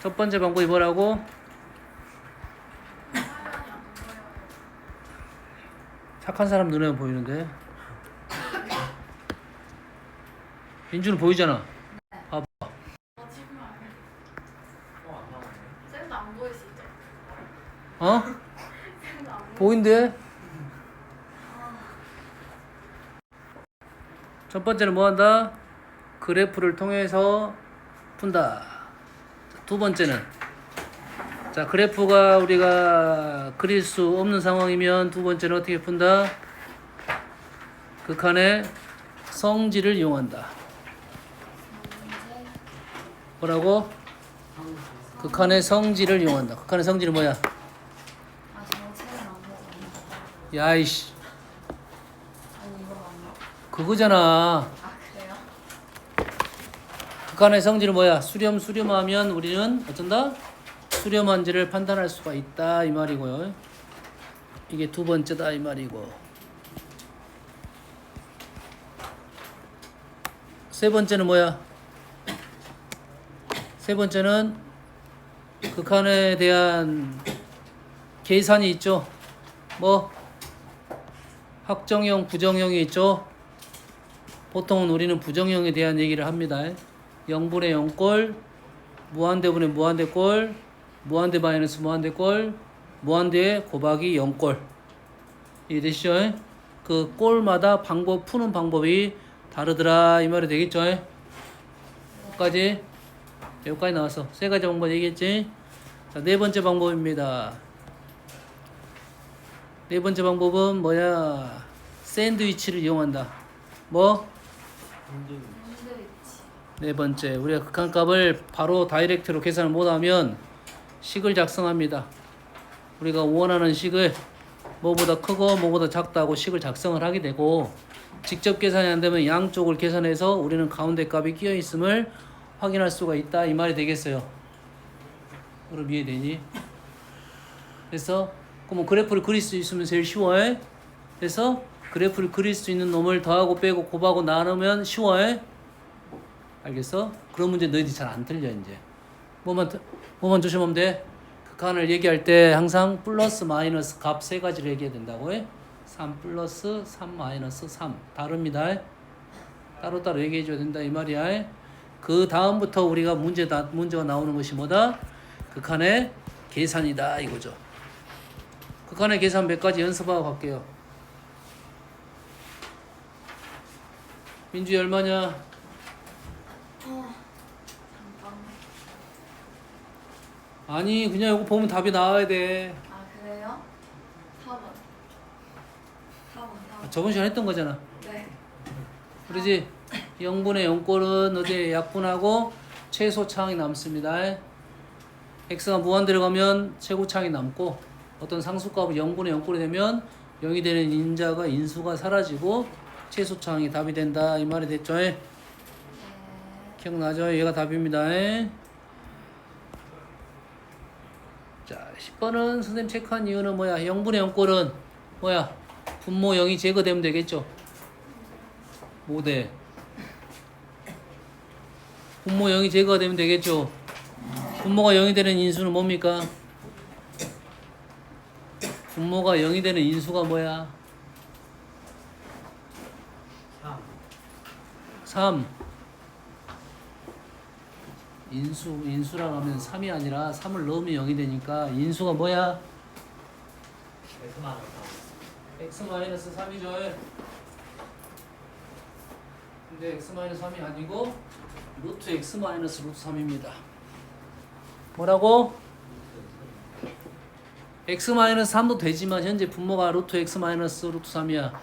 첫 번째 방법이 뭐라고? 착한 사람 눈에는 보이는데 민주는 보이잖아. 봐봐. 거짓말. 쌤도 안 보이시죠? 어? 쌤도 안 보이. 보인대? 첫 번째는 뭐 한다? 그래프를 통해서 푼다. 두 번째는 자, 그래프가 우리가 그릴 수 없는 상황이면 두 번째는 어떻게 푼다? 극한의 성질을 이용한다. 뭐라고? 극한의 성질을 이용한다. 극한의 성질은 뭐야? 아, 저 책은 안 보고. 야이씨, 아니, 이거 맞나? 그거잖아. 아, 그래요? 극한의 성질은 뭐야? 수렴하면 우리는 어쩐다? 수렴한지를 판단할 수가 있다 이 말이고요. 이게 두 번째다 이 말이고. 세 번째는 뭐야? 세 번째는 극한에 대한 계산이 있죠. 뭐 확정형, 부정형이 있죠. 보통은 우리는 부정형에 대한 얘기를 합니다. 0분의 0꼴, 무한대분의 무한대꼴, 무한대 마이너스 무한대꼴, 무한대에 곱하기 0꼴. 이해되시죠? 그 꼴마다 푸는 방법이 다르더라 이 말이 되겠죠? 여기까지 나왔어. 세 가지 방법 얘기했지? 자, 네 번째 방법입니다. 네 번째 방법은 뭐야? 샌드위치를 이용한다. 뭐? 샌드위치. 네 번째, 우리가 극한값을 바로 다이렉트로 계산을 못하면 식을 작성합니다. 우리가 원하는 식을 뭐보다 크고 뭐보다 작다고 식을 작성을 하게 되고, 직접 계산이 안 되면 양쪽을 계산해서 우리는 가운데 값이 끼어 있음을 확인할 수가 있다 이 말이 되겠어요. 그럼 이해되니? 그래서 그럼 그래프를 그릴 수 있으면 제일 쉬워해. 그래서 그래프를 그릴 수 있는 놈을 더하고 빼고 곱하고 나누면 쉬워해. 알겠어? 그런 문제 너희들이 잘 안 틀려 이제. 뭐만 조심하면 돼? 극한을 얘기할 때 항상 플러스 마이너스 값 세 가지를 얘기해야 된다고 해. 3 플러스 3 마이너스 3 다릅니다. 따로따로 얘기해 줘야 된다 이 말이야. 그 다음부터 우리가 문제가 나오는 것이 뭐다? 극한의 계산이다 이거죠. 극한의 계산 몇 가지 연습하고 갈게요. 민주 얼마냐? 잠깐만. 아니 그냥 이거 보면 답이 나와야 돼. 아, 그래요? 4번. 4번. 저번 시간에 했던 거잖아. 네. 그러지? 0분의 0꼴은 어디에 약분하고 최소차항이 남습니다. x가 무한대로 가면 최고차항이 남고, 어떤 상수값은 0분의 0꼴이 되면 0이 되는 인수가 사라지고 최소차항이 답이 된다 이 말이 됐죠? 네. 기억나죠? 얘가 답입니다. 자, 10번은 선생님 체크한 이유는 뭐야? 0분의 0꼴은 뭐야? 분모 0이 제거되면 되겠죠? 뭐돼? 분모 0이 제거가 되면 되겠죠? 분모가 0이 되는 인수는 뭡니까? 분모가 0이 되는 인수가 뭐야? 3. 인수라고 하면 3이 아니라 3을 넣으면 0이 되니까 인수가 뭐야? x-3이죠. 근데 x-3이 아니고 루트 x-루트 3입니다. 뭐라고? x-3도 되지만 현재 분모가 루트 x-루트 3이야.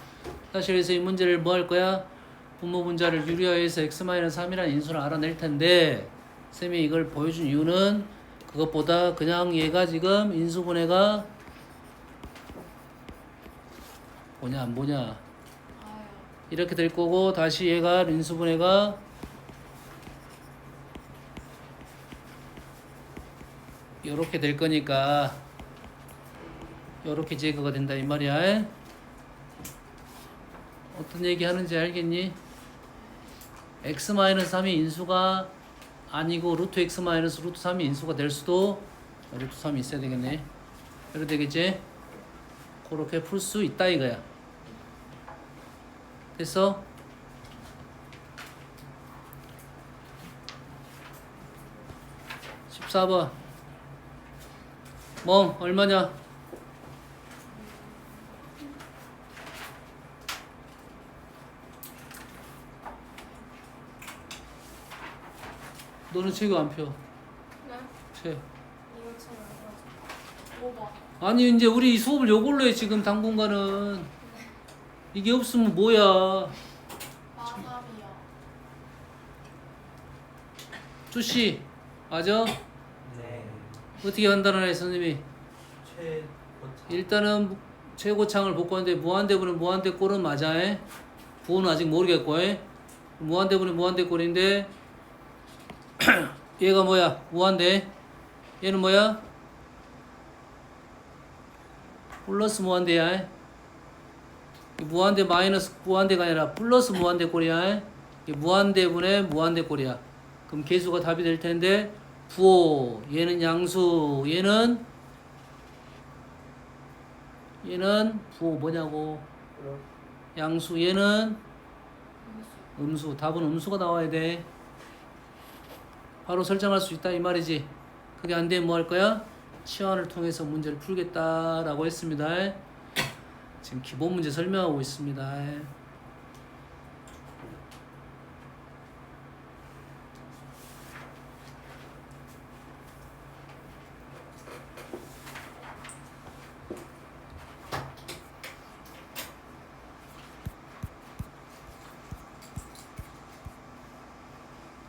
사실 그래서 이 문제를 뭐 할 거야? 분모 분자를 유리화해서 x-3이라는 인수를 알아낼 텐데, 쌤이 이걸 보여준 이유는 그것보다 그냥 얘가 지금 인수분해가 뭐냐 안 보냐 아유. 이렇게 될 거고, 다시 얘가 인수분해가 이렇게 될 거니까 이렇게 제거가 된다 이 말이야. 어떤 얘기 하는지 알겠니? x-3이 인수가 아니고 루트 x 마이너스 루트 3이 인수가 될 수도 루트 3이 있어야 되겠네. 이렇게 되겠지? 그렇게 풀 수 있다 이거야. 됐어? (14번) 멍 얼마냐? 너는 책이 안 펴. 네? 책. 이거 참 어려워. 5번. 아니 이제 우리 수업을 요걸로 해 지금 당분간은. 이게 없으면 뭐야. 마감이요. 주씨 맞아? 네. 어떻게 판단하네 선생님이? 최고차. 일단은 최고창을 복구하는데 무한대분의 무한대꼴은 맞아. 부호는 아직 모르겠고 무한대분의 무한대꼴인데 얘가 뭐야? 무한대. 얘는 뭐야? 플러스 무한대야. 무한대 마이너스 무한대가 아니라 플러스 무한대꼴이야. 무한대분의 무한대꼴이야. 그럼 개수가 답이 될 텐데 부호 얘는 양수 얘는 부호 뭐냐고. 양수 얘는 음수. 답은 음수가 나와야 돼. 바로 설정할 수 있다 이 말이지. 그게 안 되면 뭐 할 거야? 치환을 통해서 문제를 풀겠다라고 했습니다. 지금 기본 문제 설명하고 있습니다.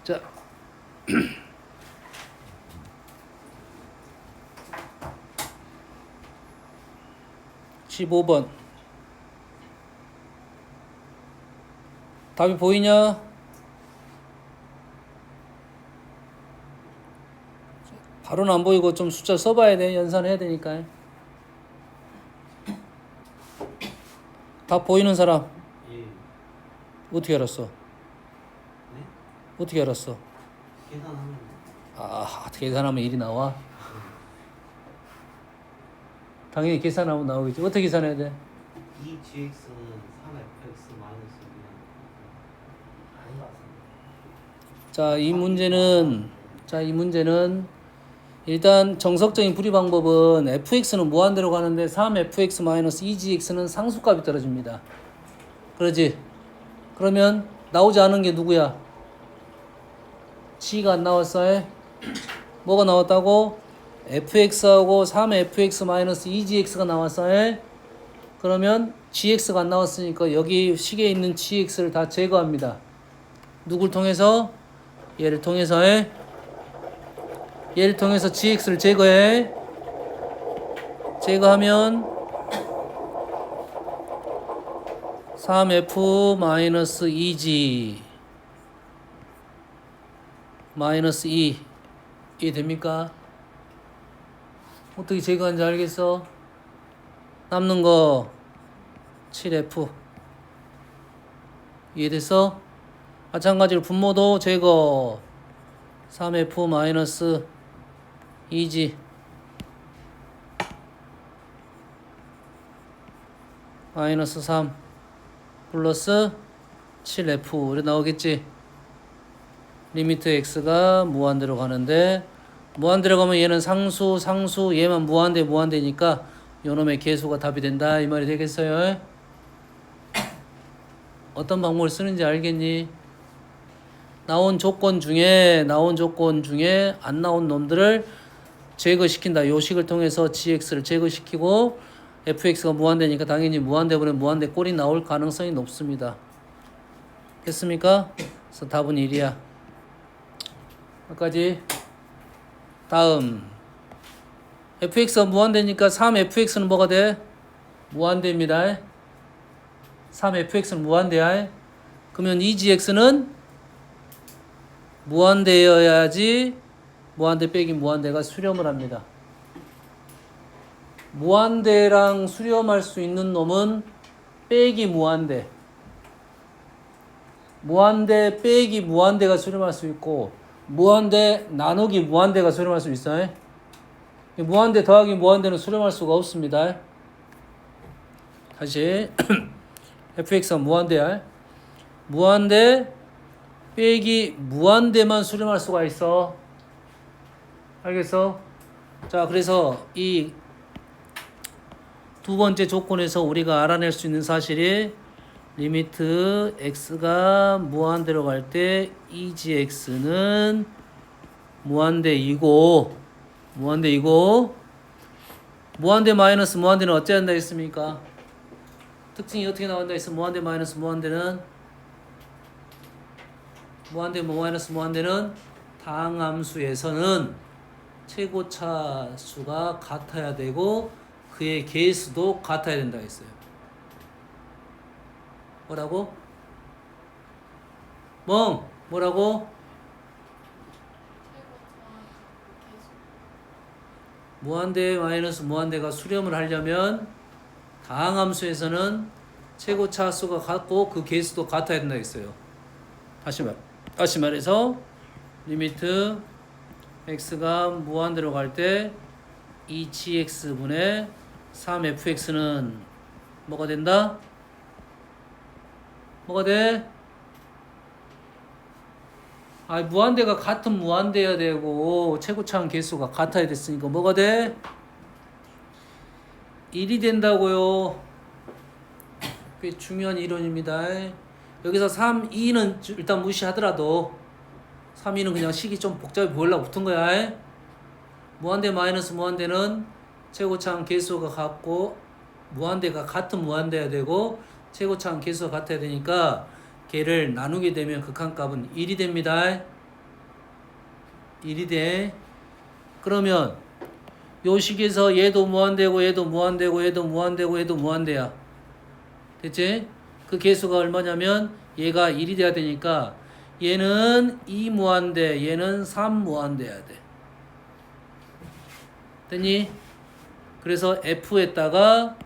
자 15번 답이 보이냐? 바로는 안 보이고 좀 숫자 써봐야 돼. 연산해야 되니까. 답 보이는 사람 예. 어떻게 알았어? 네? 어떻게 알았어? 계산하면 아, 계산하면 1이 나와? 당연히 계산하면 나오겠지. 어떻게 계산해야 돼? 2gx는 3fx 마이너스 2는 아닌 것 같습니다. 자, 이 문제는 일단 정석적인 풀이 방법은 fx는 무한대로 가는데 3fx-2gx는 상수값이 떨어집니다. 그러지? 그러면 나오지 않은 게 누구야? g가 안 나왔어. 뭐가 나왔다고? fx하고 3fx-2gx가 나왔어. 그러면 gx가 안 나왔으니까 여기 식에 있는 gx를 다 제거합니다. 누굴 통해서? 얘를 통해서 gx를 제거해. 제거하면 3f-2g 마이너스 2 이해됩니까? 어떻게 제거하는지 알겠어? 남는 거 7f 이해됐어? 마찬가지로 분모도 제거 3f 마이너스 2g 마이너스 3 플러스 7f 이렇게 나오겠지? 리미트 x가 무한대로 가는데 무한대로 가면 얘는 상수 얘만 무한대니까 요놈의 계수가 답이 된다 이 말이 되겠어요? 어떤 방법을 쓰는지 알겠니? 나온 조건 중에 안 나온 놈들을 제거시킨다. 요식을 통해서 gx를 제거시키고 fx가 무한대니까 당연히 무한대분의 무한대 꼴이 나올 가능성이 높습니다. 됐습니까? 그래서 답은 1이야. 여기까지. 다음 fx가 무한대니까 3fx는 뭐가 돼? 무한대입니다. 3fx는 무한대야. 그러면 2gx는 무한대여야지 무한대 빼기 무한대가 수렴을 합니다. 무한대랑 수렴할 수 있는 놈은 빼기 무한대 빼기 무한대가 수렴할 수 있고 무한대 나누기 무한대가 수렴할 수 있어요. 무한대 더하기 무한대는 수렴할 수가 없습니다. 다시 fx가 무한대야. 무한대 빼기 무한대만 수렴할 수가 있어. 알겠어? 자, 그래서 이 두 번째 조건에서 우리가 알아낼 수 있는 사실이 리미트 x가 무한대로 갈 때 EGX는 무한대이고 무한대 마이너스 무한대는 어찌 한다 했습니까? 특징이 어떻게 나온다 했어? 무한대 마이너스 무한대는 무한대 마이너스 무한대는 다항함수에서는 최고차 수가 같아야 되고 그의 개수도 같아야 된다 했어요. 뭐라고? 뭐라고? 무한대 마이너스 무한대가 수렴을 하려면 다항함수에서는 최고차 수가 같고 그 개수도 같아야 된다 했어요. 다시 말해서 리미트 x가 무한대로 갈 때 2gx분의 3fx는 뭐가 된다? 뭐가 돼? 무한대가 같은 무한대여야 되고 최고차항 개수가 같아야 됐으니까 뭐가 돼? 1이 된다고요. 꽤 중요한 이론입니다. 여기서 3, 2는 일단 무시하더라도 3, 2는 그냥 식이 좀 복잡해 보이려고 붙은 거야. 무한대 마이너스 무한대는 최고차항 개수가 같고 무한대가 같은 무한대여야 되고 최고차항 개수가 같아야 되니까 걔를 나누게 되면 극한값은 1이 됩니다. 1이 돼. 그러면 요 식에서 얘도 무한대고 얘도 무한대고 얘도 무한대고 얘도 무한대야. 됐지? 그 개수가 얼마냐면 얘가 1이 돼야 되니까 얘는 2 무한대, 얘는 3 무한대야 돼. 됐니? 그래서 F에다가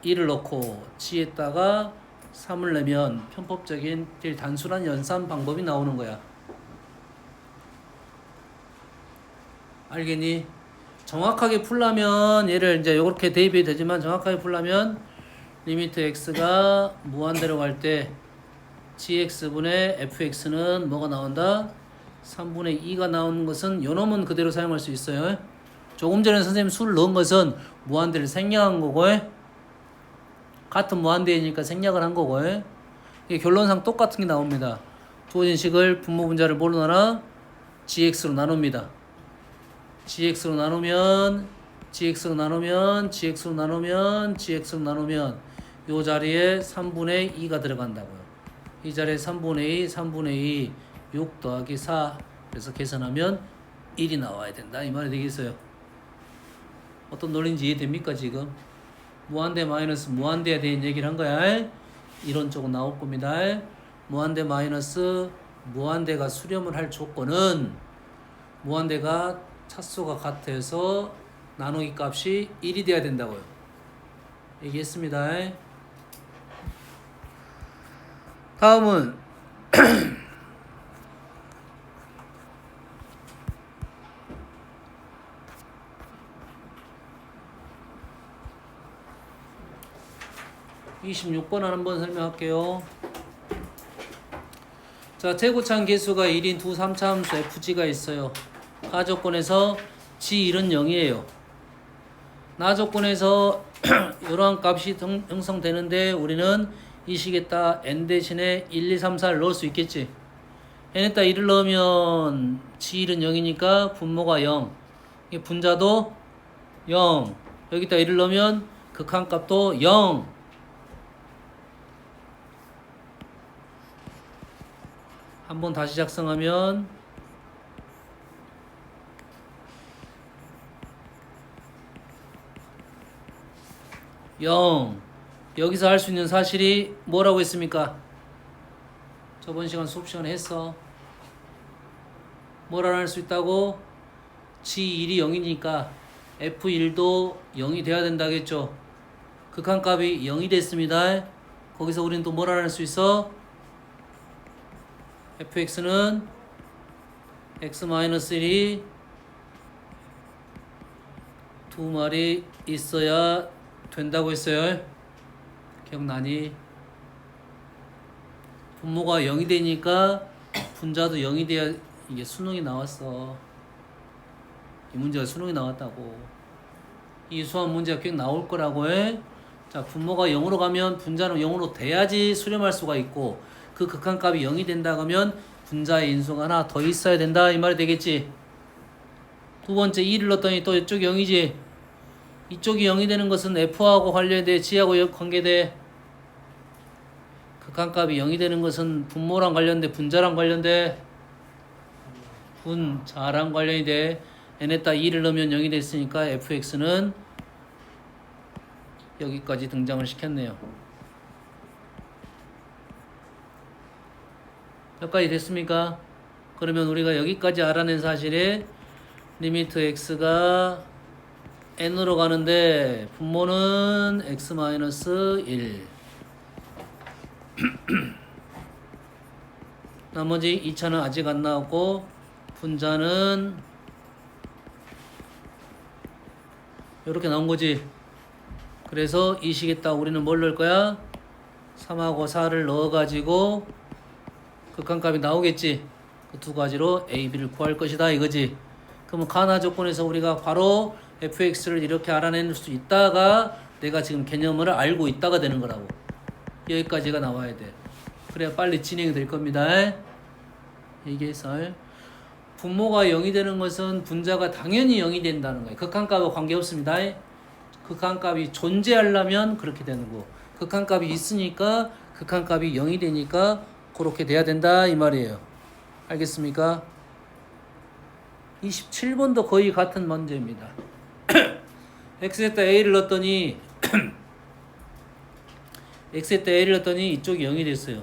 1을 넣고 G에다가 3을 내면 편법적인 제일 단순한 연산 방법이 나오는 거야. 알겠니? 정확하게 풀려면 얘를 이제 이렇게 대입이 되지만 정확하게 풀려면 리미트 x가 무한대로 갈 때 gx분의 fx는 뭐가 나온다? 3분의 2가 나오는 것은 요 놈은 그대로 사용할 수 있어요. 조금 전에 선생님 수를 넣은 것은 무한대를 생략한 거고 같은 무한대이니까 생략을 한 거고 이게 결론상 똑같은 게 나옵니다. 주어진 식을 분모 분자를 뭘로 나눠? gx로 나눕니다. gx로 나누면 요 자리에 3분의 2가 들어간다고요. 이 자리에 3분의 2 6 더하기 4 그래서 계산하면 1이 나와야 된다 이 말이 되겠어요. 어떤 논리인지 이해됩니까? 지금 무한대 마이너스 무한대에 대한 얘기를 한 거야. 이론적으로 나올 겁니다. 무한대 마이너스 무한대가 수렴을 할 조건은 무한대가 차수가 같아서 나누기 값이 1이 돼야 된다고요. 얘기했습니다. 다음은 26번 한번 설명할게요. 자, 최고차항 개수가 1인 두 3차 함수 fg가 있어요. 가 조건에서 g1은 0이에요. 나 조건에서 이러한 값이 형성되는데 우리는 이 식에다 n 대신에 1, 2, 3, 4를 넣을 수 있겠지. n에다 1을 넣으면 g1은 0이니까 분모가 0. 분자도 0. 여기다 1을 넣으면 극한값도 0. 한번 다시 작성하면 0. 여기서 할 수 있는 사실이 뭐라고 했습니까? 저번 시간 수업 시간에 했어. 뭐라 할 수 있다고? G1이 0이니까 F1도 0이 돼야 된다겠죠. 극한값이 0이 됐습니다. 거기서 우리는 또 뭐라 할 수 있어? fx는 x-1이 두 마리 있어야 된다고 했어요. 기억나니? 분모가 0이 되니까 분자도 0이 돼야 이게 수능이 나왔어. 이 문제가 수능이 나왔다고. 이 수학 문제가 꽤 나올 거라고 해. 자, 분모가 0으로 가면 분자는 0으로 돼야지 수렴할 수가 있고, 그 극한값이 0이 된다 그러면 분자의 인수가 하나 더 있어야 된다 이 말이 되겠지. 두 번째 2를 넣었더니 또 이쪽이 0이지. 이쪽이 0이 되는 것은 F하고 관련돼, G하고 관계돼. 극한값이 0이 되는 것은 분모랑 관련돼, 분자랑 관련돼. 분자랑 관련이 돼. n에다 2를 넣으면 0이 됐으니까 fx는 여기까지 등장을 시켰네요. 여기까지 됐습니까? 그러면 우리가 여기까지 알아낸 사실에 리미트 x가 n으로 가는데 분모는 x-1 나머지 2차는 아직 안 나왔고 분자는 이렇게 나온 거지. 그래서 이 식에다 우리는 뭘 넣을 거야? 3하고 4를 넣어가지고 극한값이 나오겠지. 그 두 가지로 A, B를 구할 것이다 이거지. 그러면 가나 조건에서 우리가 바로 fx를 이렇게 알아낼 수 있다가 내가 지금 개념을 알고 있다가 되는 거라고. 여기까지가 나와야 돼. 그래야 빨리 진행이 될 겁니다. 이게 설. 분모가 0이 되는 것은 분자가 당연히 0이 된다는 거예요. 극한값과 관계없습니다. 극한값이 존재하려면 그렇게 되는 거. 극한값이 있으니까 극한값이 0이 되니까 그렇게 돼야 된다 이 말이에요. 알겠습니까? 27번도 거의 같은 문제입니다. x에다 a를 넣었더니 x에다 a를 넣었더니 이쪽이 0이 됐어요.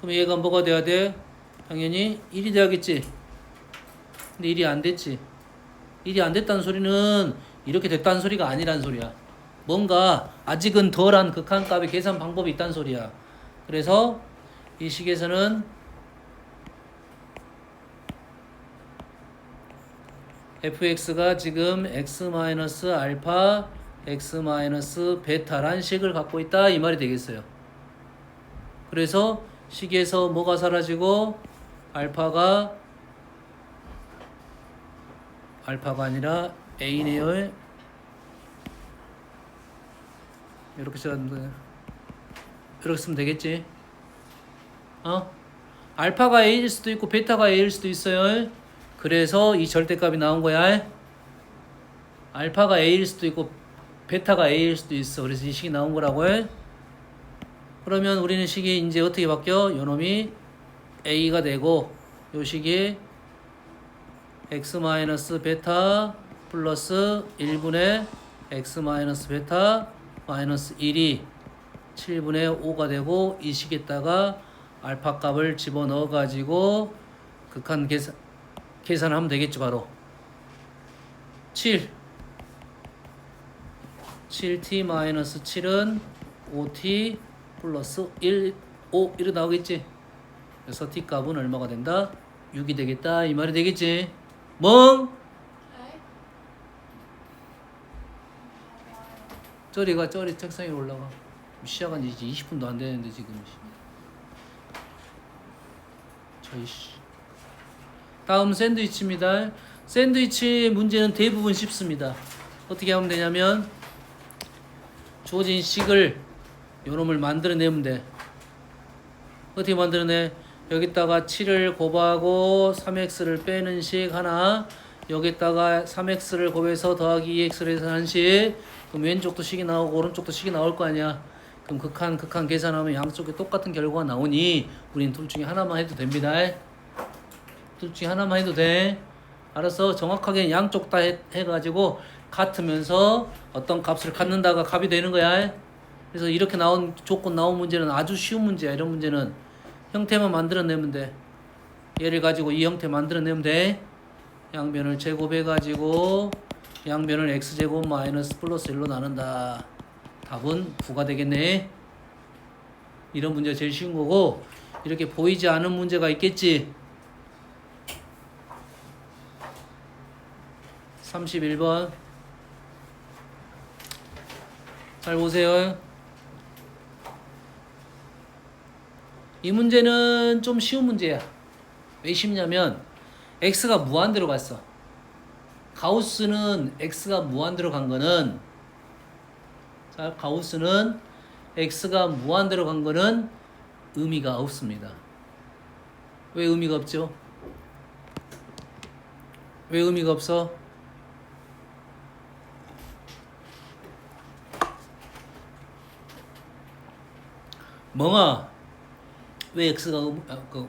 그럼 얘가 뭐가 돼야 돼? 당연히 1이 돼야겠지. 근데 1이 안 됐지. 1이 안 됐다는 소리는 이렇게 됐다는 소리가 아니란 소리야. 뭔가 아직은 덜한 극한값의 계산 방법이 있다는 소리야. 그래서 이 식에서는 fx가 지금 x-알파 x-베타란 식을 갖고 있다 이 말이 되겠어요. 그래서 식에서 뭐가 사라지고 알파가 아니라 a네요. 이렇게 쓰면 되겠지. 알파가 a일 수도 있고 베타가 a일 수도 있어요. 그래서 이 절대값이 나온 거야. 알파가 a일 수도 있고 베타가 a일 수도 있어. 그래서 이 식이 나온 거라고 해. 그러면 우리는 식이 이제 어떻게 바뀌어? 요놈이 a가 되고 요 식이 x-베타 플러스 1분의 x-베타 마이너스 1이 7분의 5가 되고 이 식에다가 알파 값을 집어넣어 가지고 극한 계산하면 되겠죠. 바로 7t 마이너스 7은 5t 플러스 1, 5 이렇게 나오겠지. 그래서 t 값은 얼마가 된다? 6이 되겠다 이 말이 되겠지. 멍! 저리 책상에 올라가. 시작한 지 이제 20분도 안 되는데 지금. 다음 샌드위치입니다. 샌드위치 문제는 대부분 쉽습니다. 어떻게 하면 되냐면 주어진 식을 요놈을 만들어내면 돼. 어떻게 만들어내? 여기다가 7을 곱하고 3x를 빼는 식 하나, 여기다가 3x를 곱해서 더하기 2x를 해서 한 식. 그럼 왼쪽도 식이 나오고 오른쪽도 식이 나올 거 아니야. 그럼 극한 계산하면 양쪽에 똑같은 결과가 나오니 우린 둘 중에 하나만 해도 됩니다. 둘 중에 하나만 해도 돼. 알았어. 정확하게 양쪽 다 해가지고 같으면서 어떤 값을 갖는다가 값이 되는 거야. 그래서 이렇게 나온 조건 나온 문제는 아주 쉬운 문제야. 이런 문제는 형태만 만들어내면 돼. 얘를 가지고 이 형태 만들어내면 돼. 양변을 제곱해가지고 양변을 x제곱 마이너스 플러스 1로 나눈다. 답은 9가 되겠네. 이런 문제가 제일 쉬운 거고, 이렇게 보이지 않은 문제가 있겠지. 31번 잘 보세요. 이 문제는 좀 쉬운 문제야. 왜 쉽냐면 x가 무한대로 갔어. 가우스는 x가 무한대로 간 거는, 자, 가우스는 x가 무한대로 간 거는 의미가 없습니다. 왜 의미가 없죠? 왜 의미가 없어? 멍아, 왜 x가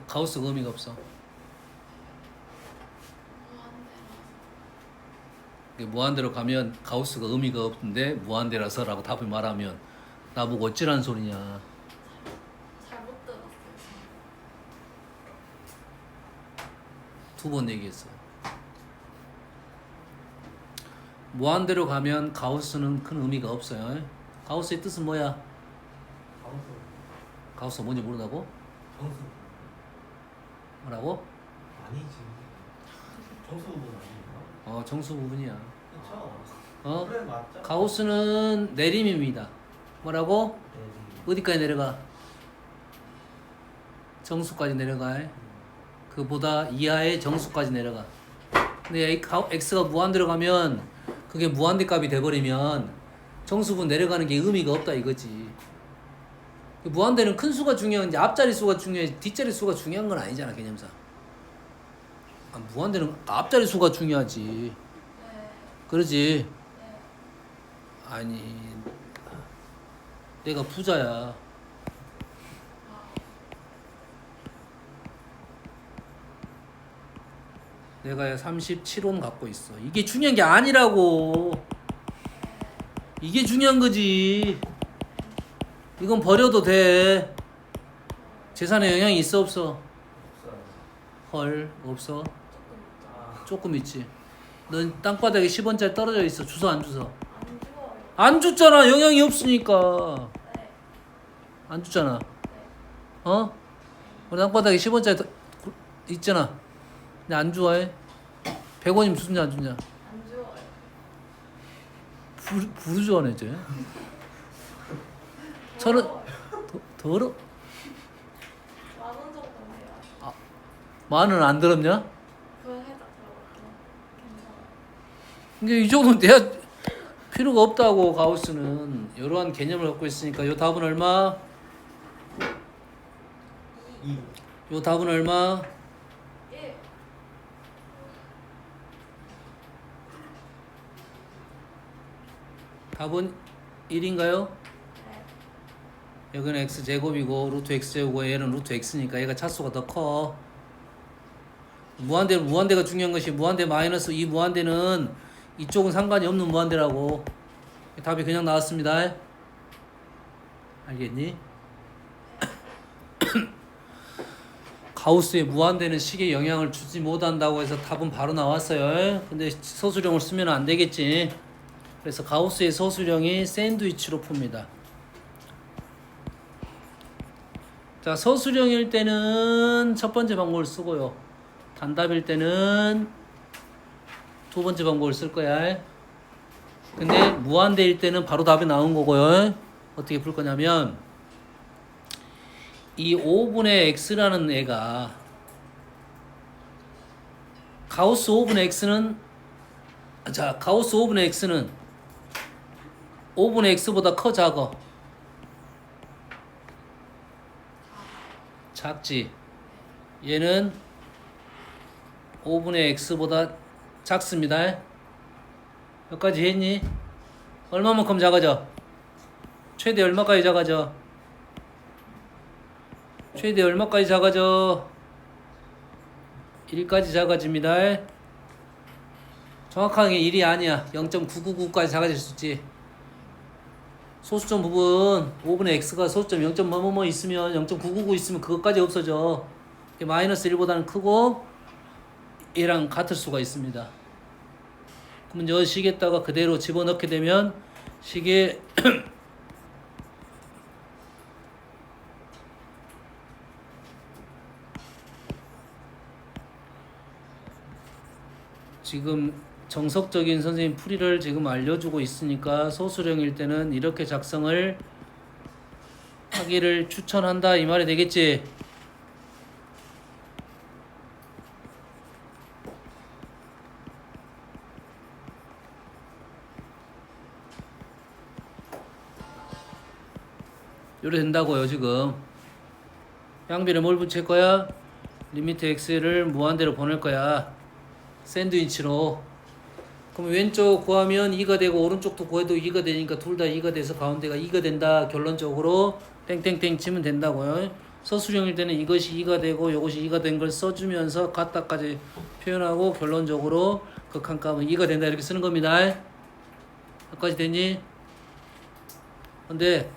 가우스가 의미가 없어? 무한대로 가면 가우스가 의미가 없는데 무한대라서라고 답을 말하면 나보고 어찌라는 소리냐. 잘못 들었어요. 두 번 얘기했어. 무한대로 가면 가우스는 큰 의미가 없어요. 가우스의 뜻은 뭐야? 가우스 가우스가 뭔지 모르다고? 정수 뭐라고? 아니지. 정수 부분 아닌가? 정수 부분이야. 그쵸. 그래 맞죠. 가우스는 내림입니다. 뭐라고? 네. 어디까지 내려가? 정수까지 내려가. 그보다 이하의 정수까지 내려가. 근데 x가 무한대로 가면 그게 무한대 값이 돼버리면 정수분 내려가는 게 의미가 없다 이거지. 무한대는 큰 수가 중요한지 앞자리 수가 중요해, 뒷자리 수가 중요한 건 아니잖아, 개념상. 무한대는 앞자리 수가 중요하지. 네. 그러지. 네. 아니, 내가 부자야. 내가 37원 갖고 있어. 이게 중요한 게 아니라고. 이게 중요한 거지. 이건 버려도 돼. 재산에 영향이 있어 없어? 없어요. 헐, 없어. 아, 조금 있지. 넌 땅바닥에 10원짜리 떨어져 있어. 주소 안 주소? 안 좋아요. 안 줬잖아. 영향이 없으니까. 네. 안 줬잖아. 네. 어? 우리 땅바닥에 10원짜리 있잖아. 근데 안 좋아해? 100원이면 주냐 안 주냐? 안 좋아요. 부르주아네 쟤. 저는 더러. 만원 정도 돼요. 만원 안 들었냐? 그거 해다 들어볼게요. 괜찮아요. 근데 이 정도는 내가 필요가 없다고. 가우스는 이러한 개념을 갖고 있으니까. 요 답은 얼마? 이 요 답은 얼마? 1. 답은 1인가요? 네. 여기는 x제곱이고 루트 x제곱이고 얘는 루트 x니까 얘가 차수가 더 커. 무한대가 중요한 것이 무한대 마이너스 이 무한대는 이쪽은 상관이 없는 무한대라고. 답이 그냥 나왔습니다. 알겠니? 가우스의 무한대는 식에 영향을 주지 못한다고 해서 답은 바로 나왔어요. 근데 서술형을 쓰면 안 되겠지. 그래서 가우스의 서술형이 샌드위치로 풉니다. 자, 서술형일 때는 첫 번째 방법을 쓰고요. 단답일 때는 두 번째 방법을 쓸 거야. 근데 무한대일 때는 바로 답이 나온 거고요. 어떻게 풀 거냐면 이 5분의 x라는 애가 가우스 5분의 x는 가우스 5분의 x는 5분의 x보다 커 작어? 작지. 얘는 5분의 x보다 작습니다. 몇 가지 했니? 얼마만큼 작아져? 최대 얼마까지 작아져? 최대 얼마까지 작아져? 1까지 작아집니다. 정확하게 1이 아니야. 0.999까지 작아질 수 있지. 소수점 부분 5분의 x가 소수점 0. 뭐뭐뭐 있으면 0.999 있으면 그것까지 없어져. 마이너스 1보다는 크고 얘랑 같을 수가 있습니다. 그러면 저 식에다가 그대로 집어넣게 되면 식에 지금 정석적인 선생님 풀이를 지금 알려주고 있으니까 소수령일 때는 이렇게 작성을 하기를 추천한다 이 말이 되겠지. 요래 된다고요 지금. 양변에 뭘 붙일 거야? 리미트 x를 무한대로 보낼 거야. 샌드위치로. 그럼 왼쪽 구하면 2가 되고 오른쪽도 구해도 2가 되니까 둘 다 2가 돼서 가운데가 2가 된다. 결론적으로 땡땡땡 치면 된다고요. 서술형일 때는 이것이 2가 되고 이것이 2가 된 걸 써주면서 같다까지 표현하고 결론적으로 극한값은 2가 된다 이렇게 쓰는 겁니다. 여기까지 됐니? 근데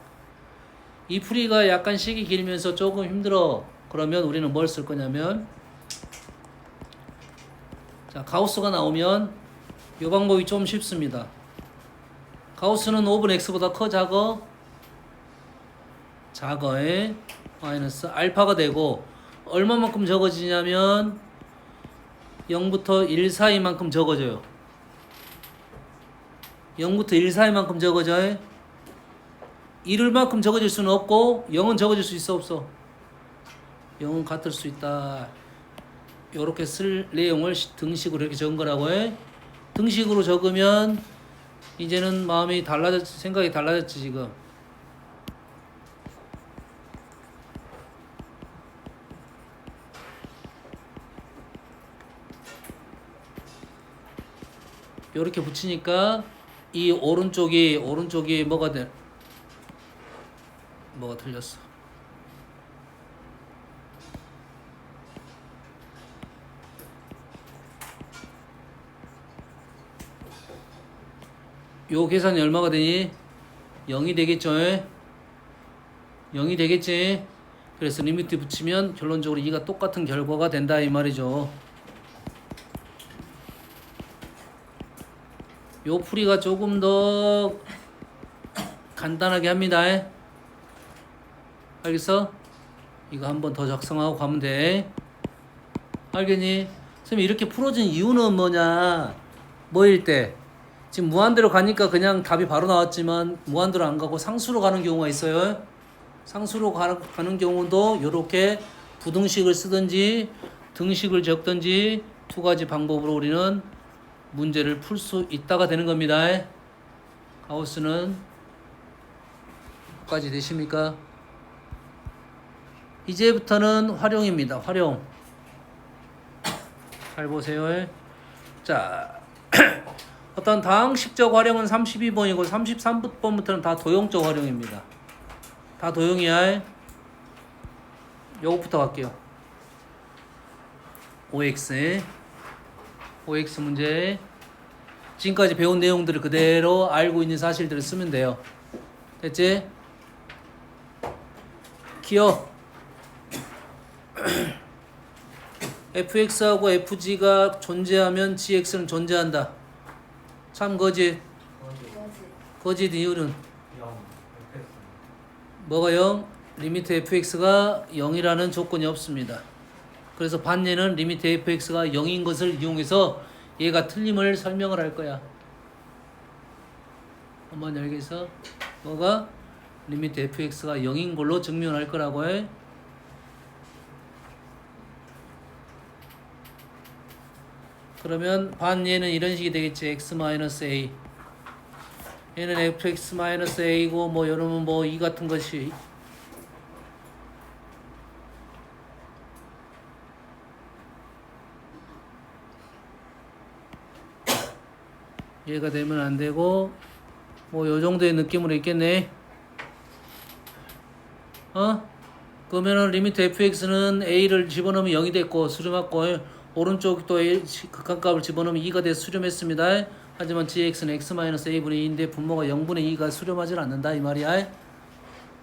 이 풀이가 약간 식이 길면서 조금 힘들어. 그러면 우리는 뭘 쓸 거냐면, 자, 가우스가 나오면 이 방법이 좀 쉽습니다. 가우스는 5분 x보다 커 작어? 작어에 마이너스 알파가 되고 얼마만큼 적어지냐면 0부터 1 사이만큼 적어져요. 0부터 1 사이만큼 적어져요. 1을만큼 적어질 수는 없고 0은 적어질 수 있어 없어? 0은 같을 수 있다. 요렇게 쓸 내용을 등식으로 이렇게 적은 거라고 해. 등식으로 적으면 이제는 마음이 달라졌지, 생각이 달라졌지 지금. 요렇게 붙이니까 이 오른쪽이 뭐가 돼? 뭐가 틀렸어? 요 계산이 얼마가 되니? 0이 되겠죠? 0이 되겠지? 그래서 리미트 붙이면 결론적으로 2가 똑같은 결과가 된다 이 말이죠. 요 풀이가 조금 더 간단하게 합니다. 알겠어? 이거 한 번 더 작성하고 가면 돼. 알겠니? 선생님 이렇게 풀어진 이유는 뭐냐? 뭐일 때? 지금 무한대로 가니까 그냥 답이 바로 나왔지만 무한대로 안 가고 상수로 가는 경우가 있어요. 상수로 가는 경우도 이렇게 부등식을 쓰든지 등식을 적든지 두 가지 방법으로 우리는 문제를 풀 수 있다가 되는 겁니다. 가우스는 까지 되십니까? 이제부터는 활용입니다. 활용. 잘 보세요. 자, 어떤 다항식적 활용은 32번이고 33번부터는 다 도형적 활용입니다. 다 도형이야. 요것부터 갈게요. OX 문제. 지금까지 배운 내용들을 그대로 알고 있는 사실들을 쓰면 돼요. 됐지? 기억. fx하고 fg가 존재하면 gx는 존재한다. 참 거짓. 거짓 이유는 0 FX 뭐가 0? 리미트 fx가 0이라는 조건이 없습니다. 그래서 반예는 리미트 fx가 0인 것을 이용해서 얘가 틀림을 설명을 할 거야. 한번 여기서 뭐가? 리미트 fx가 0인 걸로 증명할 거라고 해. 그러면 반얘는 이런 식이 되겠지. x-a. 얘는 fx-a고 뭐 여러분 뭐 이 같은 것이 얘가 되면 안 되고 뭐 요 정도의 느낌으로 있겠네. 그러면은 리미트 fx는 a를 집어넣으면 0이 됐고 수렴했고 오른쪽 또 a 극한값을 집어넣으면 2가 돼서 수렴했습니다. 하지만 gx는 x-a분의 2인데 분모가 0분의 2가 수렴하지 않는다 이 말이야.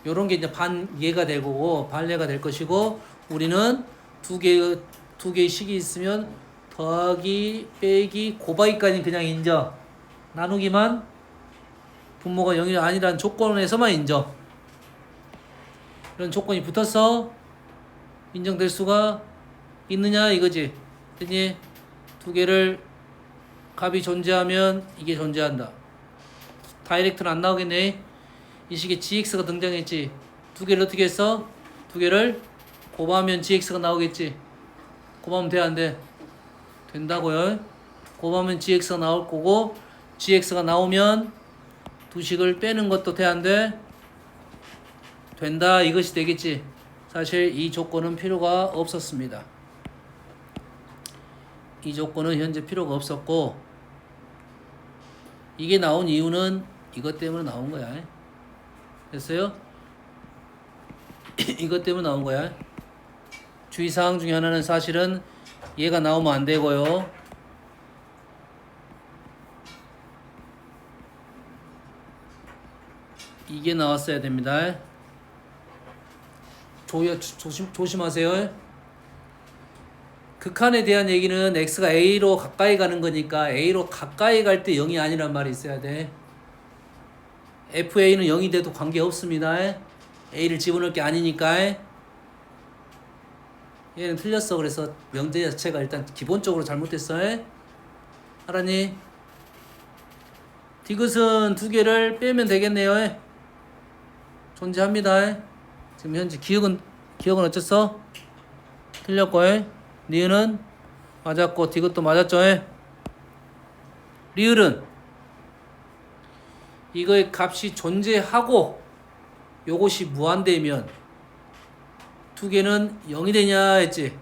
요런 게 이제 반예가 될 거고 반예가 될 것이고 우리는 두 개의 식이 있으면 더하기 빼기 곱하기까지는 그냥 인정. 나누기만 분모가 0이 아니라는 조건에서만 인정. 이런 조건이 붙어서 인정될 수가 있느냐 이거지. 됐니? 두 개를 값이 존재하면 이게 존재한다. 다이렉트는 안 나오겠네. 이 식에 gx가 등장했지. 두 개를 어떻게 했어? 두 개를 곱하면 gx가 나오겠지. 곱하면 돼, 안 돼? 된다고요. 곱하면 gx가 나올 거고, gx가 나오면 두 식을 빼는 것도 돼, 안 돼? 된다, 이것이 되겠지. 사실 이 조건은 필요가 없었습니다. 이 조건은 현재 필요가 없었고, 이게 나온 이유는 이것 때문에 나온 거야. 됐어요? 이것 때문에 나온 거야. 주의사항 중에 하나는 사실은 얘가 나오면 안 되고요. 이게 나왔어야 됩니다. 조심하세요. 극한에 대한 얘기는 x가 a로 가까이 가는 거니까 a로 가까이 갈 때 0이 아니란 말이 있어야 돼. fa는 0이 돼도 관계없습니다. a를 집어넣을 게 아니니까. 얘는 틀렸어. 그래서 명제 자체가 일단 기본적으로 잘못됐어. 알았니? 디귿은 두 개를 빼면 되겠네요. 존재합니다. 지금 현재 기억은 어쨌어? 틀렸고, 니은은 맞았고, 디귿도 맞았죠. 리을은 이거의 값이 존재하고 요것이 무한대면 두 개는 0이 되냐 했지.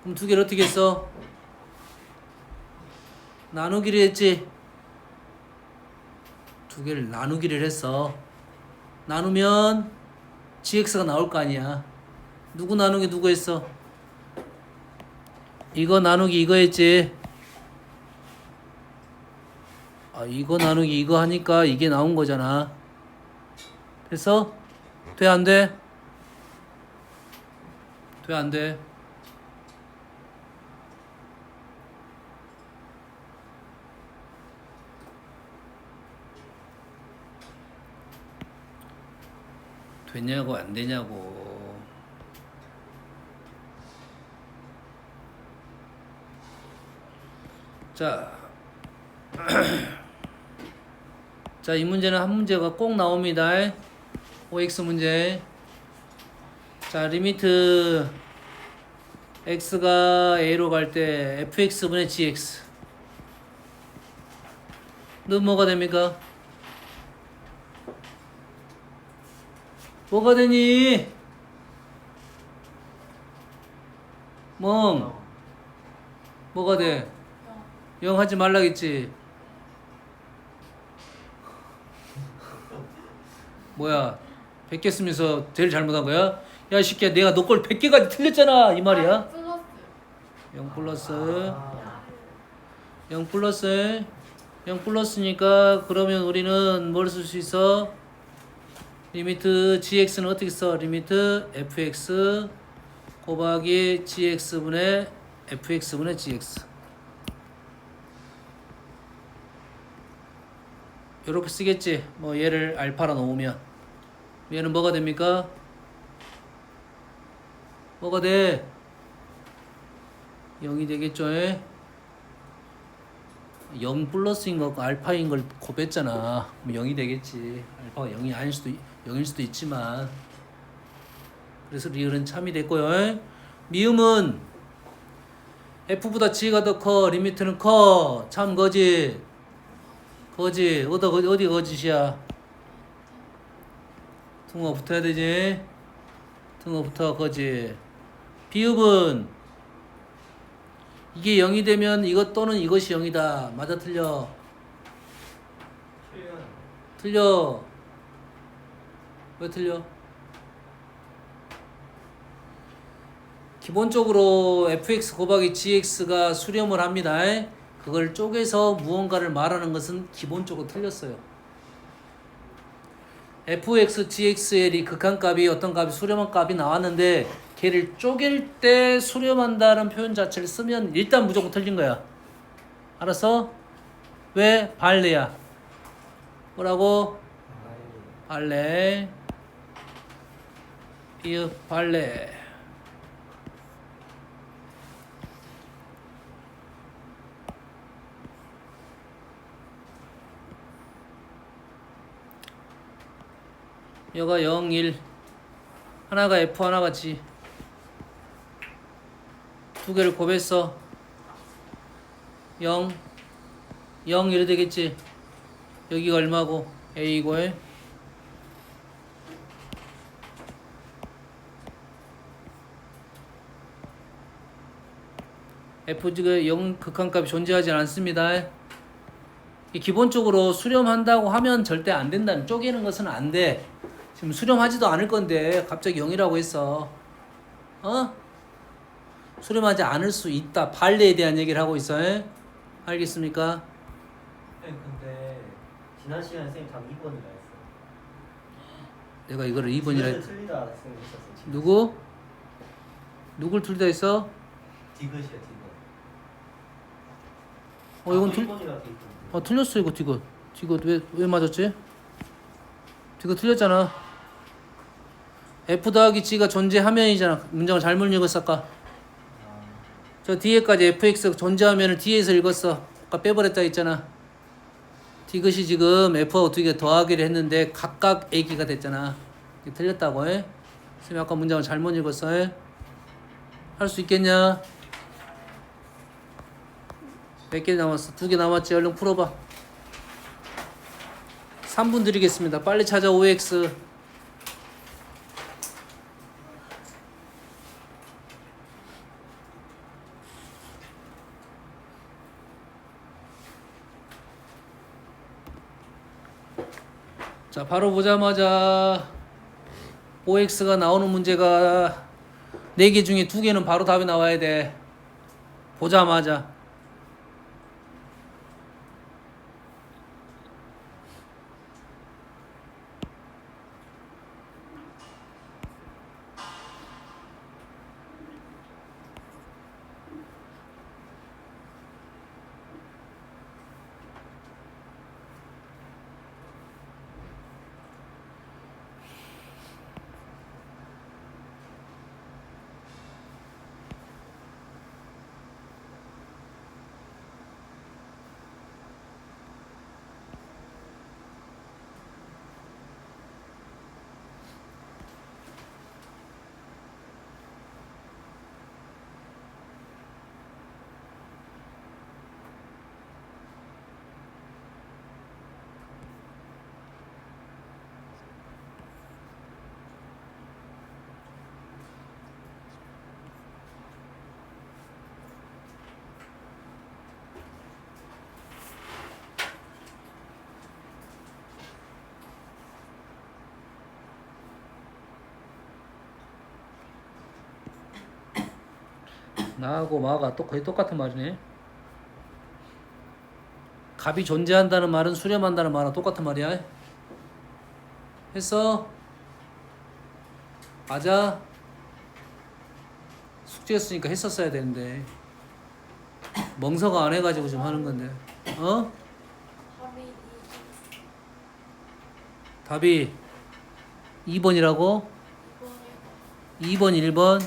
그럼 두 개를 어떻게 했어? 나누기를 했지. 두 개를 나누기를 했어. 나누면 gx가 나올 거 아니야. 누구 나누기 누구 했어? 이거 나누기 이거 했지. 이거 나누기 이거 하니까 이게 나온 거잖아. 됐어? 돼, 안 돼? 돼, 안 돼? 되냐고 안 되냐고. 자, 자, 이 문제는 한 문제가 꼭 나옵니다. OX 문제. 자, 리미트 x가 a로 갈 때 fx분의 gx. 는 뭐가 됩니까? 뭐가 되니? 멍. 뭐가 돼? 0 하지 말라겠지. 뭐야? 100개 쓰면서 제일 잘못한 거야? 야, 이 새끼야, 내가 너 걸 100개까지 틀렸잖아. 이 말이야. 플러스. 0 플러스 0 플러스 0 플러스니까 그러면 우리는 뭘 쓸 수 있어? 리미트 gx는 어떻게 써? 리미트 fx 곱하기 gx분의 fx분의 gx. 요렇게 쓰겠지. 뭐 얘를 알파로 놓으면 얘는 뭐가 됩니까? 뭐가 돼? 0이 되겠죠. 0 플러스인 거 알파인 걸 곱했잖아. 그럼 0이 되겠지. 알파가 0이 아닐 수도 0일 수도 있지만. 그래서 리을은 참이 됐고요. 미음은 f보다 g가 더 커. 리미트는 커. 참 거짓. 거짓. 어디 거짓이야? 퉁어 붙어야 되지. 퉁어 붙어 거짓. 비읍은 이게 0이 되면 이것 또는 이것이 0이다. 맞아 틀려? 틀려. 왜 틀려? 기본적으로 fx 곱하기 gx가 수렴을 합니다. 그걸 쪼개서 무언가를 말하는 것은 기본적으로 틀렸어요. fx, gx의 극한값이 어떤 값이 수렴한 값이 나왔는데 걔를 쪼갤 때 수렴한다는 표현 자체를 쓰면 일단 무조건 틀린 거야. 알았어? 왜? 발레야. 뭐라고? 발레. 이 발레. 여가 0, 1. 하나가 F, 하나가 G. 두 개를 곱했어. 0, 0 이래 되겠지. 여기가 얼마고? A 이고에 F가 0 극한값이 존재하지 않습니다. 이 기본적으로 수렴한다고 하면 절대 안 된다는, 쪼개는 것은 안 돼. 지금 수렴하지도 않을 건데 갑자기 0이라고 했어. 어? 수렴하지 않을 수 있다. 반례에 대한 얘기를 하고 있어. 알겠습니까? 네, 근데 지난 시간에 선생님 답 2번이라 했어. 내가 이거를 2번이라 틀리다 선생님 있었어. 누구? 누굴 틀리다 했어? 디귿이야 디귿. 이건 2번이라 돼 있던데. 틀렸어. 이거 디귿 왜 맞았지? 디귿 틀렸잖아. F 더하기 G가 존재하면이잖아. 문장을 잘못 읽었어 아까. 저 뒤에까지 fx 존재하면을 뒤에서 읽었어. 아까 빼버렸다 했잖아. 디귿이 지금 f하고 두 개 더하기를 했는데 각각 a기가 됐잖아. 이게 틀렸다고 해. 선생님 아까 문장을 잘못 읽었어. 할 수 있겠냐? 몇 개 남았어? 2개 남았지? 얼른 풀어봐. 3분 드리겠습니다. 빨리 찾아. 5x 자, 바로 보자마자 5x가 나오는 문제가 4개 중에 2개는 바로 답이 나와야 돼. 보자마자. 나하고 마가 또 거의 똑같은 말이네. 값이 존재한다는 말은 수렴한다는 말은 똑같은 말이야. 했어? 맞아? 숙제했으니까 했었어야 되는데 멍서가 안 해가지고 지금 하는 건데. 어? 답이 답이 2번이라고? 2번 1번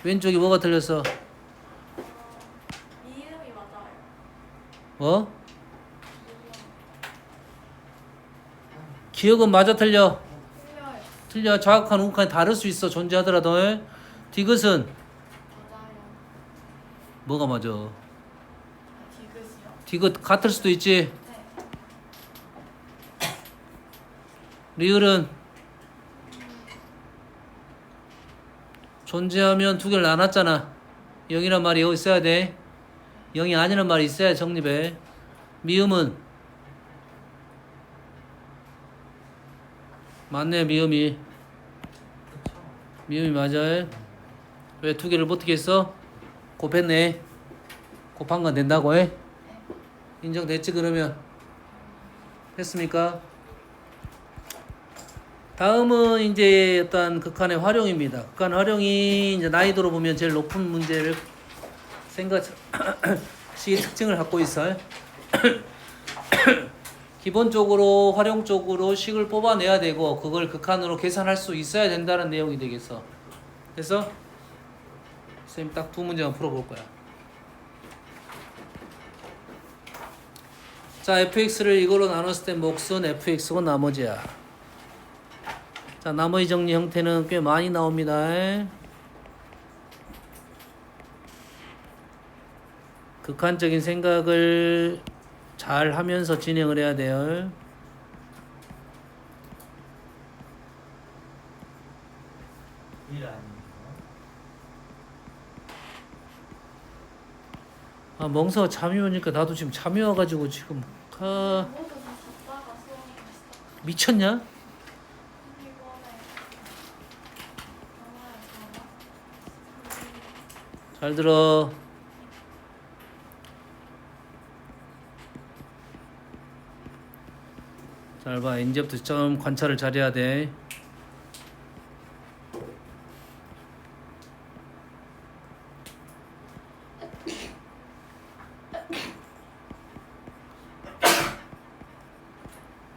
왼쪽이 뭐가 틀렸어? 이음이 맞아요. 뭐? 기억은 맞아 틀려? 틀려요. 틀려. 정확한 우극한이 다를 수 있어. 존재하더라도. 디귿은 맞아요. 뭐가 맞아? 디귿이요. 디귿 같을 수도 있지. 네. 리을은 존재하면 두 개를 나눴잖아. 0이란 말이 여기 있어야 돼. 0이 아니란 말이 있어야 정립해. 미음은 맞네. 미음이 맞아. 왜 두 개를 어떻게 했어? 곱했네. 곱한 건 된다고 해? 인정됐지 그러면? 됐습니까? 다음은 이제 어떤 극한의 활용입니다. 극한 활용이 이제 난이도로 보면 제일 높은 문제를 생각시 특징을 갖고 있어요. 기본적으로 활용적으로 식을 뽑아내야 되고 그걸 극한으로 계산할 수 있어야 된다는 내용이 되겠어. 그래서 선생님 딱 두 문제만 풀어볼 거야. 자, fx를 이걸로 나눴을 때 몫은 fx고 나머지야. 자, 나머지 정리 형태는 꽤 많이 나옵니다. 극한적인 생각을 잘 하면서 진행을 해야 돼요. 일 아닙니까? 아, 멍서가 잠이 오니까 나도 지금 잠이 와가지고 지금 모두 다 잤다가 수업이 시작. 미쳤냐? 이번에 전화에 전화. 잘 들어. 잘 봐. 이제부터 좀 관찰을 잘해야 돼.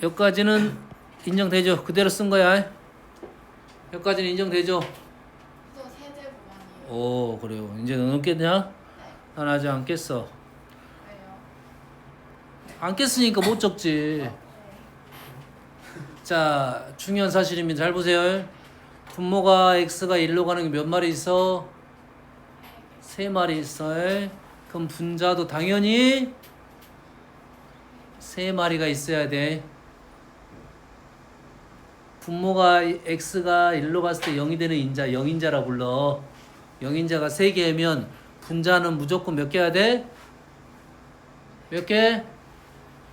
여기까지는 인정되죠? 그대로 쓴 거야. 여기까지는 인정되죠? 저 세제곱 아니에요? 오, 그래요. 이제 너 넘겠냐? 네. 난 아직 안 깼어. 왜요? 안 깼으니까 못 적지. 네. 자, 중요한 사실입니다. 잘 보세요. 분모가 x가 1로 가는 게 몇 마리 있어? 3마리 있어. 그럼 분자도 당연히 3마리가 있어야 돼. 분모가 x가 1로 갔을 때 0이 되는 인자, 0인자라 불러. 0인자가 3개면 분자는 무조건 몇 개야 돼? 몇 개?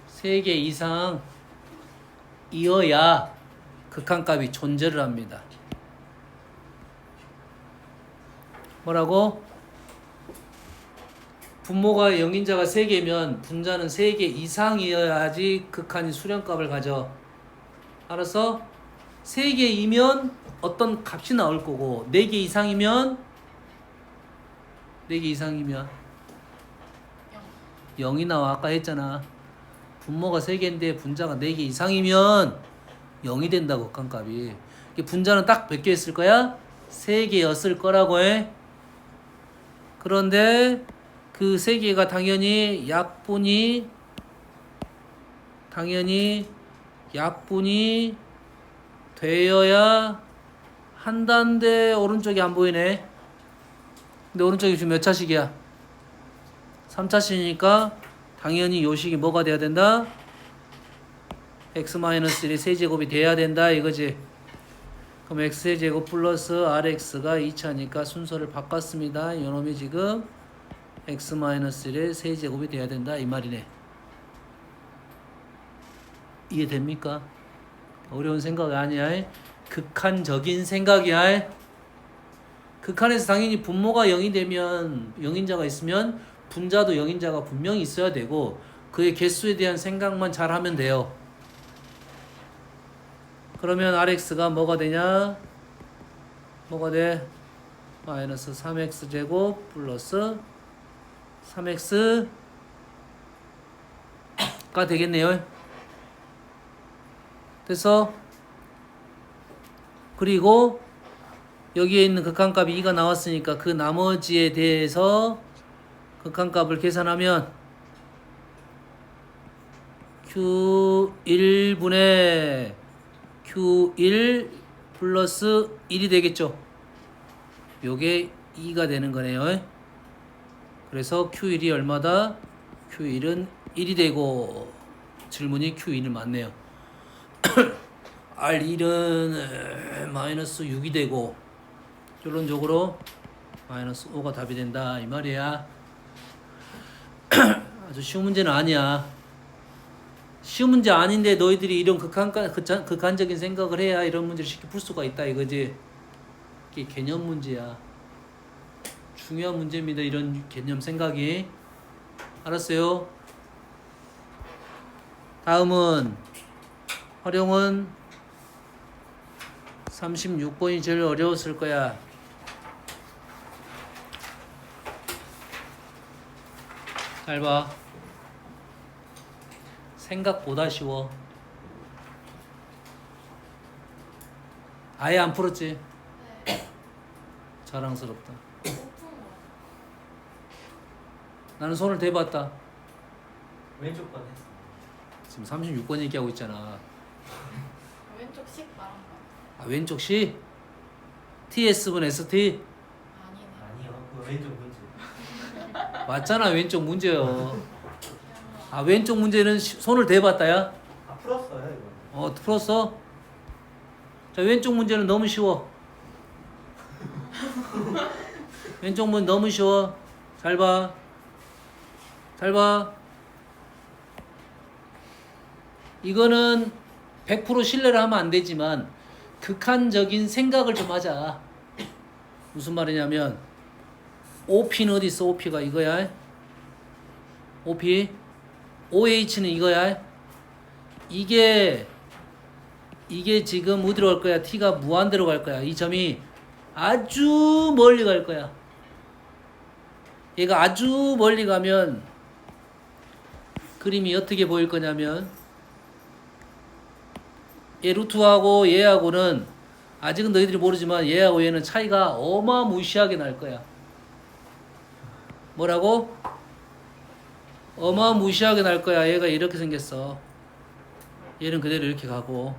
3개 이상 이어야 극한값이 존재를 합니다. 뭐라고? 분모가 0인자가 3개면 분자는 3개 이상이어야지 극한이 수렴값을 가져. 알았어? 3개이면 어떤 값이 나올 거고 4개 이상이면 4개 이상이면 0이 나와. 아까 했잖아. 분모가 3개인데 분자가 4개 이상이면 0이 된다고 극한값이. 분자는 딱 몇 개였을 거야? 3개였을 거라고 해. 그런데 그 3개가 당연히 약분이 되어야 한다는데 오른쪽이 안 보이네. 근데 오른쪽이 지금 몇 차식이야? 3차식이니까 당연히 요식이 뭐가 돼야 된다? x-1의 세제곱이 돼야 된다 이거지. 그럼 x제곱 플러스 rx가 2차니까 순서를 바꿨습니다. 이놈이 지금 x-1의 세제곱이 돼야 된다 이 말이네. 이해됩니까? 어려운 생각 아니야. 극한적인 생각이야. 극한에서 당연히 분모가 0이 되면 0인자가 있으면 분자도 0인자가 분명히 있어야 되고 그의 개수에 대한 생각만 잘 하면 돼요. 그러면 rx가 뭐가 되냐? 뭐가 돼? 마이너스 3x 제곱 플러스 3x가 되겠네요. 그래서 그리고 여기에 있는 극한값이 2가 나왔으니까 그 나머지에 대해서 극한값을 계산하면 Q1분의 Q1 플러스 1이 되겠죠. 요게 2가 되는 거네요. 그래서 Q1이 얼마다? Q1은 1이 되고 질문이 Q1을 맞네요. R1은 마이너스 6이 되고 결론적으로 마이너스 5가 답이 된다 이 말이야. 아주 쉬운 문제는 아니야. 쉬운 문제 아닌데 너희들이 이런 극한적인 생각을 해야 이런 문제를 쉽게 풀 수가 있다 이거지. 이게 개념 문제야. 중요한 문제입니다. 이런 개념 생각이. 알았어요? 다음은 활용은 36번이 제일 어려웠을 거야. 잘 봐. 생각보다 쉬워. 아예 안 풀었지? 네. 자랑스럽다. 오픈 거. 나는 손을 대봤다. 왼쪽 건 했어. 지금 36번 얘기하고 있잖아. 왼쪽 식 말한 거. 아, 왼쪽 C? TS분 ST? 아니네. 아니요. 그 왼쪽 문제. 맞잖아, 왼쪽 문제요. 아, 왼쪽 문제는 손을 대봤다야? 아 풀었어요 이거. 풀었어? 자, 왼쪽 문제는 너무 쉬워. 왼쪽 문 너무 쉬워. 잘 봐. 잘 봐. 이거는 100% 신뢰를 하면 안 되지만 극한적인 생각을 좀 하자. 무슨 말이냐면 OP는 어디 있어? OP가 이거야. OP. OH는 이거야. 이게 지금 어디로 갈 거야? T가 무한대로 갈 거야. 이 점이 아주 멀리 갈 거야. 얘가 아주 멀리 가면 그림이 어떻게 보일 거냐면 얘 루트하고 얘하고는 아직은 너희들이 모르지만 얘하고 얘는 차이가 어마무시하게 날 거야. 뭐라고? 어마무시하게 날 거야. 얘가 이렇게 생겼어. 얘는 그대로 이렇게 가고.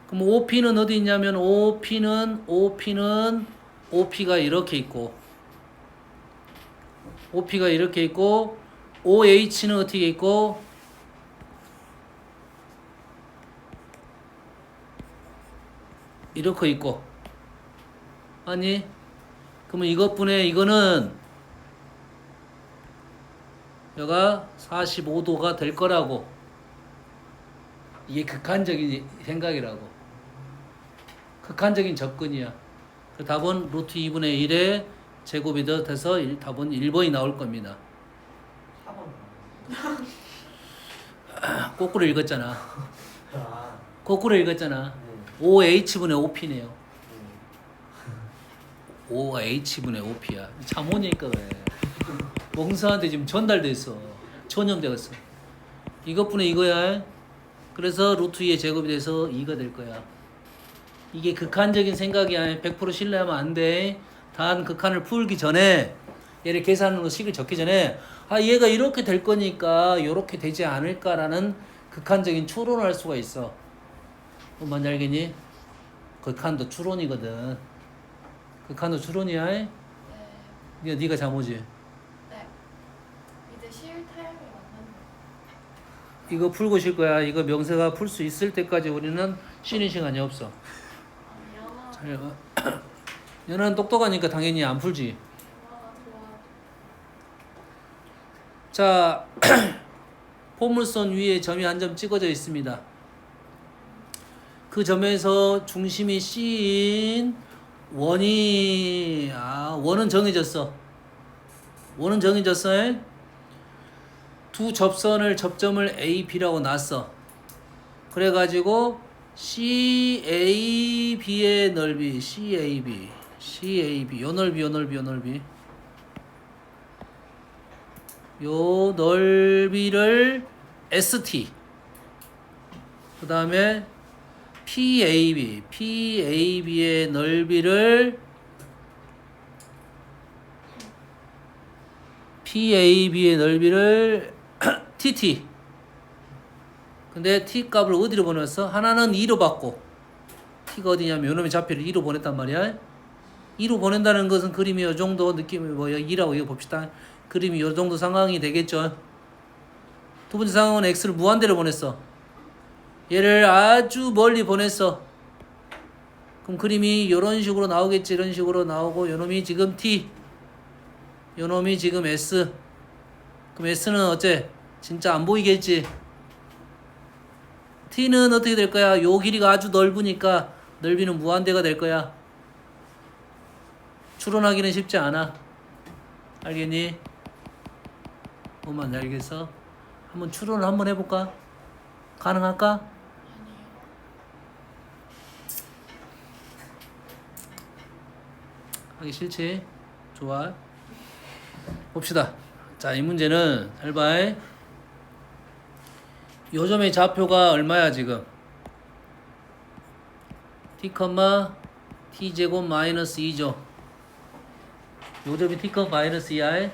그럼 OP는 어디 있냐면 OP는 OP가 이렇게 있고 OP가 이렇게 있고 OH는 어떻게 있고 이렇게 있고 아니 그러면 이거는 여가 45도가 될 거라고. 이게 극한적인 생각이라고. 극한적인 접근이야. 그 답은 루트 2분의 1의 제곱이 돼서 답은 1번이 나올 겁니다. 4번. 거꾸로 읽었잖아. 아. 거꾸로 읽었잖아. 네. 5H분의 OP네요. 네. 5H분의 OP야. 참 오니까 그래. 몽사한테 지금 전달됐어. 전염되었어. 이것분의 이거야. 그래서 루트 2의 제곱이 돼서 2가 될 거야. 이게 극한적인 생각이야. 100% 신뢰하면 안 돼. 단 극한을 풀기 전에 얘를 계산으로 식을 적기 전에 아 얘가 이렇게 될 거니까 이렇게 되지 않을까라는 극한적인 추론을 할 수가 있어. 뭔지 알겠니? 극한도 추론이거든. 극한도 추론이야. 네. 네가 잠오지. 네. 이제 쉴 타임이 왔는데. 이거 풀고 쉴 거야. 이거 명세가 풀 수 있을 때까지 우리는 쉬는 시간이 없어. 아니야. 잘 봐. 연아는 똑똑하니까 당연히 안 풀지. 좋아. 자, 포물선 위에 점이 한 점 찍어져 있습니다. 그 점에서 중심이 C인 원은 정해졌어. 원은 정해졌어. 두 접점을 A, B라고 놨어. 그래가지고 CAB의 넓이, CAB, 요 넓이, 요 넓이를 ST. 그 다음에 PAB의 넓이를 TT. 근데 T 값을 어디로 보냈어? 하나는 2로 받고 T가 어디냐면 요놈의 좌표를 2로 보냈단 말이야. 2로 보낸다는 것은 그림이 요 정도 느낌이 뭐 2라고 이거 봅시다. 그림이 요 정도 상황이 되겠죠. 두 번째 상황은 X를 무한대로 보냈어. 얘를 아주 멀리 보냈어. 그럼 그림이 요런 식으로 나오겠지. 이런 식으로 나오고 요놈이 지금 T, 요놈이 지금 S. 그럼 S는 어째? 진짜 안 보이겠지. T는 어떻게 될 거야? 요 길이가 아주 넓으니까 넓이는 무한대가 될 거야. 추론하기는 쉽지 않아. 알겠니? 뭐만 알겠어? 한번 추론을 한번 해볼까? 가능할까? 아니에요. 하기 싫지? 좋아. 봅시다. 자, 이 문제는 잘 봐. 요 점의 좌표가 얼마야 지금? t, t제곱 마이너스 2죠. 요 점이 t, 마이너스 2야.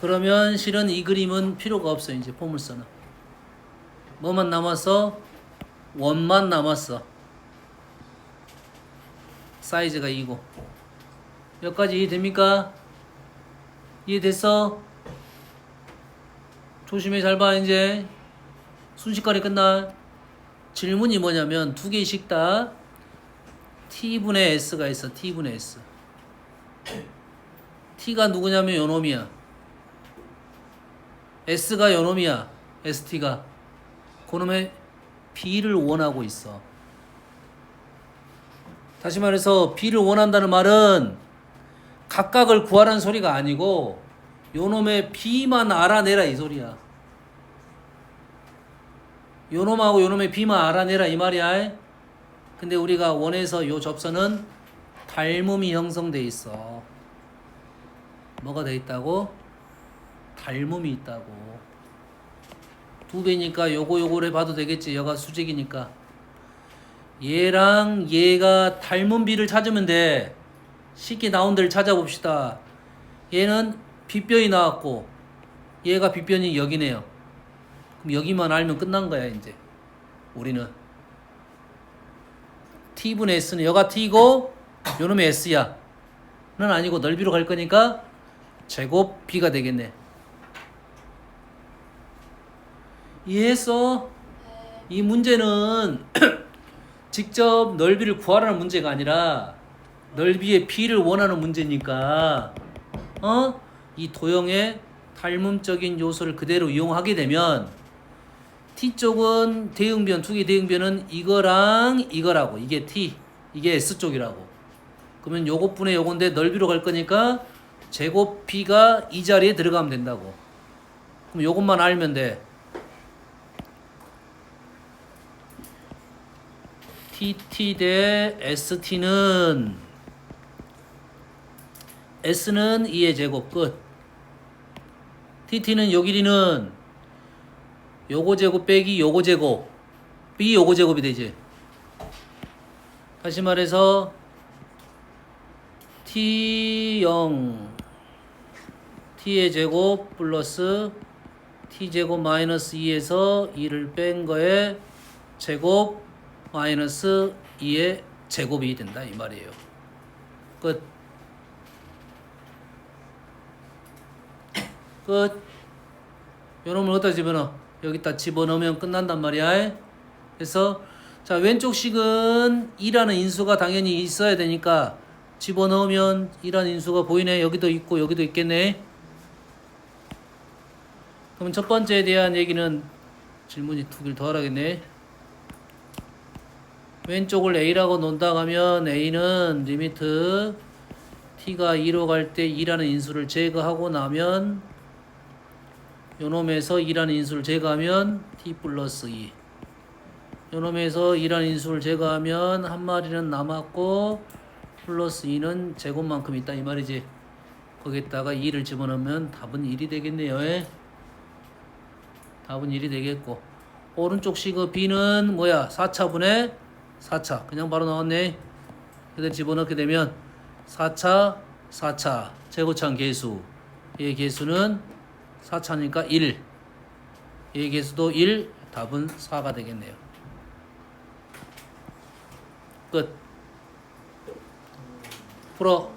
그러면 실은 이 그림은 필요가 없어. 이제 포물선은 뭐만 남았어? 원만 남았어. 사이즈가 2고. 여기까지 이해됩니까? 이해됐어? 조심히 잘 봐. 이제 순식간에 끝나. 질문이 뭐냐면 두 개씩 다 t분의 s가 있어. t분의 s. t가 누구냐면 요놈이야. s가 요놈이야. st가. 그놈의 b를 원하고 있어. 다시 말해서 b를 원한다는 말은 각각을 구하라는 소리가 아니고 요놈의 b만 알아내라 이 소리야. 요놈하고 요놈의 b만 알아내라 이 말이야. 근데 우리가 원해서 요 접선은 닮음이 형성돼 있어. 뭐가 돼 있다고? 닮음이 있다고. 두 배니까 요거를 봐도 되겠지. 여가 수직이니까. 얘랑 얘가 닮은 비를 찾으면 돼. 쉽게 나온 데를 찾아봅시다. 얘는 빗변이 나왔고 얘가 빗변이 여기네요. 그럼 여기만 알면 끝난 거야 이제. 우리는 t분의 s는 여가 t고 요놈의 s야. 는 아니고 넓이로 갈 거니까 제곱 b가 되겠네. 이해했어? 이 문제는 직접 넓이를 구하라는 문제가 아니라 넓이의 b를 원하는 문제니까 이 도형의 닮음적인 요소를 그대로 이용하게 되면 t쪽은 대응변, 두 개 대응변은 이거랑 이거라고. 이게 t, 이게 s쪽이라고. 그러면 요것분의 요건데 넓이로 갈 거니까 제곱 b가 이 자리에 들어가면 된다고. 그럼 요것만 알면 돼. tt 대 st는 s는 2의 제곱 끝. tt는 요 길이는 요거 제곱 빼기 요거 제곱 b 요거 제곱이 되지. 다시 말해서 t0 t의 제곱 플러스 t제곱 마이너스 2에서 2를 뺀 거에 제곱 마이너스 2의 제곱이 된다 이 말이에요. 끝. 끝. 요놈을 어디다 집어넣어? 여기다 집어넣으면 끝난단 말이야. 그래서 자 왼쪽 식은 2라는 인수가 당연히 있어야 되니까 집어넣으면 2라는 인수가 보이네. 여기도 있고 여기도 있겠네. 그럼 첫 번째에 대한 얘기는 질문이 두 개를 더 하라겠네. 왼쪽을 A라고 논다 하면 A는 리미트 T가 2로 갈 때 2라는 인수를 제거하고 나면 요놈에서 2라는 인수를 제거하면 T 플러스 2 요놈에서 2라는 인수를 제거하면 한 마리는 남았고 플러스 2는 제곱만큼 있다 이 말이지. 거기에다가 2를 집어넣으면 답은 1이 되겠네요. 답은 1이 되겠고 오른쪽 식의 B는 뭐야? 4차분의 4차 그냥 바로 나왔네. 그대로 집어넣게 되면 4차 제곱차는 개수 얘 개수는 4차니까 1 얘 개수도 1 답은 4가 되겠네요. 끝. 풀어.